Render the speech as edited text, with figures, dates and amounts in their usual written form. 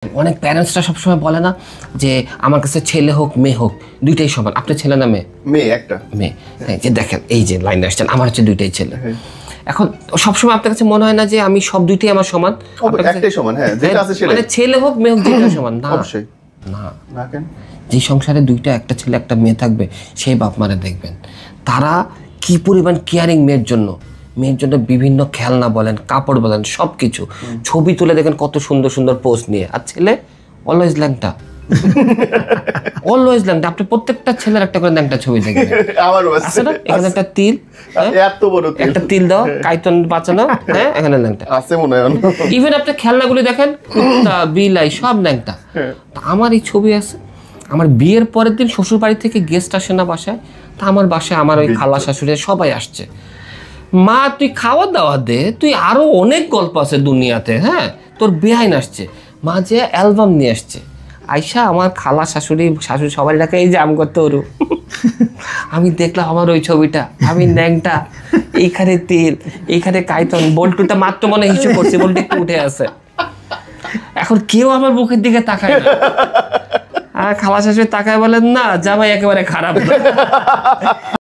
অনেক প্যারেন্টসরা সবসময় বলে না যে আমার কাছে ছেলে হোক মেয়ে হোক দুইটাই সমান। আপনার ছেলে না মেয়ে? মেয়ে একটা। মেয়ে। হ্যাঁ, যে দেখেন এই যে লাইনে আসছেন, আমার হচ্ছে দুইটাই ছেলে। এখন সবসময় আপনার কাছে মনে হয় না যে আমি সব দুইটাই আমার সমান? একটাই সমান, হ্যাঁ, যেটা আছে সেটাই। মানে ছেলে হোক মেয়ে হোক দুইটাই সমান না? অবশ্যই না। না। কেন? যে সংসারে দুইটা, একটা ছেলে একটা মেয়ে থাকবে, সেই বাপ মারা দেখবেন তারা কি পরিমাণ কেয়ারিং মেয়ের জন্য বিভিন্ন খেলনা বলেন, কাপড় বলেন, সব কিছু ছবি তুলে দেখেন কত সুন্দর সুন্দর পোস্ট নিয়ে। আর ছেলে অলওয়েজ ল্যাংটা, অলওয়েজ ল্যাংটা। আপনি প্রত্যেকটা ছেলের একটা করে ল্যাংটা ছবি দেখবেন। আছে না? এখানে একটা তিল, এত বড় তিল, একটা তিল দাও, কাইতন বাঁচানো, হ্যাঁ এখানে ল্যাংটা আছে মনে হয়। ইভেন আপনি খেলনাগুলি দেখেন, কুত্তা বিলাই সব ল্যাংটা। আমার এই ছবি আছে। আমার বিয়ের পরের দিন শ্বশুর বাড়ি থেকে গেস্ট আসে না বাসায়, তা আমার বাসায় আমার ওই খালা শাশুড়ি সবাই আসছে। মা তুই খাওয়া দাওয়া দে, তুই আরো অনেক গল্প আছে দুনিয়াতে, হ্যাঁ তোর বেহাইন আসছে। মা যে অ্যালবাম নিয়ে আসছে, আয়শা আমার খালা শাশুড়ি সবাই ডাকে এই যে আমগর তরু। আমি দেখলাম আমার ওই ছবিটা, আমি ন্যাংটা, এইখানে তেল, এইখানে কাইতন, বল্টুটা মাত্র মনে হিসু করছে, বল্টু একটু উঠে আছে। এখন কেউ আমার মুখের দিকে তাকায় না। আর খালা শাশুড়ি তাকায় বলেন না জামাই একেবারে খারাপ না।